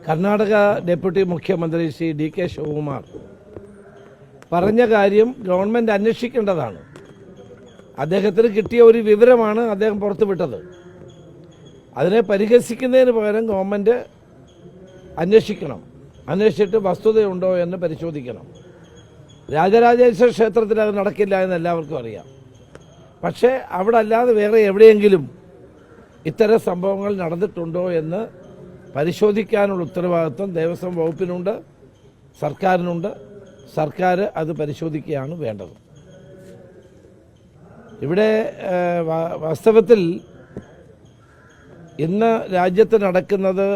Karnataka deputy മുഖ്യമന്ത്രി Shri DK Shivakumar പറഞ്ഞ കാര്യം ഗവൺമെൻറ് അന്വേഷിക്കേണ്ടതാണ്. അദ്ദേഹത്തിന് കിട്ടിയ ഒരു വിവരമാണ് അദ്ദേഹം പുറത്തുവിട്ടത്. അതിനെ പരിഹസിക്കുന്നതിന് പകരം ഗവൺമെൻറ് അന്വേഷിക്കണം. അന്വേഷിച്ചിട്ട് വസ്തുതയുണ്ടോ എന്ന് പരിശോധിക്കണം. രാജരാജേശ്വര ക്ഷേത്രത്തിൽ അത് നടക്കില്ല എന്ന് എല്ലാവർക്കും അറിയാം. പക്ഷേ അവിടെ അല്ലാതെ വേറെ എവിടെയെങ്കിലും ഇത്തരം സംഭവങ്ങൾ നടന്നിട്ടുണ്ടോ എന്ന് പരിശോധിക്കാനുള്ള ഉത്തരവാദിത്വം ദേവസ്വം വകുപ്പിനുണ്ട്, സർക്കാരിനുണ്ട്. സർക്കാർ അത് പരിശോധിക്കുകയാണ് വേണ്ടത്. ഇവിടെ വാസ്തവത്തിൽ ഇന്ന് രാജ്യത്ത് നടക്കുന്നത്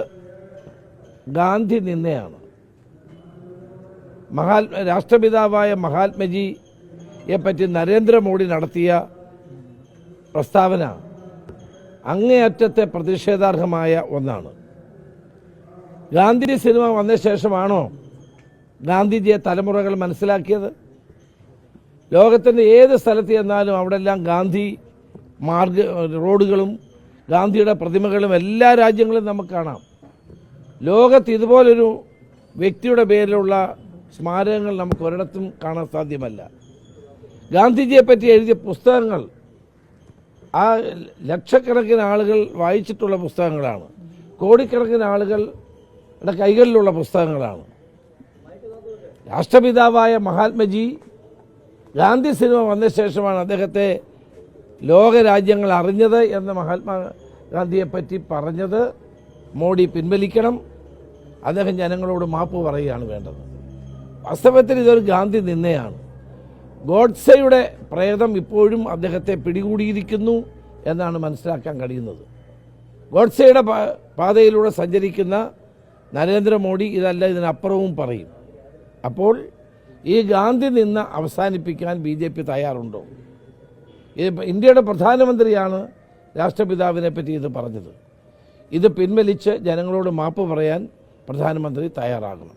ഗാന്ധി നിന്ദയാണ്. രാഷ്ട്രപിതാവായ മഹാത്മജിയെ പറ്റി നരേന്ദ്രമോദി നടത്തിയ പ്രസ്താവന അങ്ങേയറ്റത്തെ പ്രതിഷേധാർഹമായ ഒന്നാണ്. ഗാന്ധി സിനിമ വന്ന ശേഷമാണോ ഗാന്ധിജിയെ തലമുറകൾ മനസ്സിലാക്കിയത്? ലോകത്തിൻ്റെ ഏത് സ്ഥലത്ത് ചെന്നാലും അവിടെല്ലാം ഗാന്ധി റോഡുകളും ഗാന്ധിയുടെ പ്രതിമകളും എല്ലാ രാജ്യങ്ങളും നമുക്ക് കാണാം. ലോകത്ത് ഇതുപോലൊരു വ്യക്തിയുടെ പേരിലുള്ള സ്മാരകങ്ങൾ നമുക്ക് ഒരിടത്തും കാണാൻ സാധ്യമല്ല. ഗാന്ധിജിയെ പറ്റി എഴുതിയ പുസ്തകങ്ങൾ ആ ലക്ഷക്കണക്കിന് ആളുകൾ വായിച്ചിട്ടുള്ള പുസ്തകങ്ങളാണ്. കോടിക്കണക്കിന് ആളുകളുടെ കൈകളിലുള്ള പുസ്തകങ്ങളാണ്. രാഷ്ട്രപിതാവായ മഹാത്മജി ഗാന്ധി സിനിമ വന്ന ശേഷമാണ് അദ്ദേഹത്തെ ലോകരാജ്യങ്ങൾ അറിഞ്ഞത് എന്ന് മഹാത്മാഗാന്ധിയെപ്പറ്റി പറഞ്ഞത് മോഡി പിൻവലിക്കണം. അദ്ദേഹം ജനങ്ങളോട് മാപ്പ് പറയുകയാണ് വേണ്ടത്. വാസ്തവത്തിൽ ഇതൊരു ഗാന്ധി നിന്ദയാണ്. ഗോഡ്സെയുടെ പ്രേതം ഇപ്പോഴും അദ്ദേഹത്തെ പിടികൂടിയിരിക്കുന്നു എന്നാണ് മനസ്സിലാക്കാൻ കഴിയുന്നത്. ഗോഡ്സെയുടെ പാതയിലൂടെ സഞ്ചരിക്കുന്ന നരേന്ദ്രമോദി ഇതല്ല ഇതിനപ്പുറവും പറയും. അപ്പോൾ ഈ ഗാന്ധി നിന്ന അവസാനിപ്പിക്കാൻ BJP തയ്യാറുണ്ടോ? ഇന്ത്യയുടെ പ്രധാനമന്ത്രിയാണ് രാഷ്ട്രപിതാവിനെ പറ്റി ഇത് പറഞ്ഞത്. ഇത് പിൻവലിച്ച് ജനങ്ങളോട് മാപ്പ് പറയാൻ പ്രധാനമന്ത്രി തയ്യാറാകണം.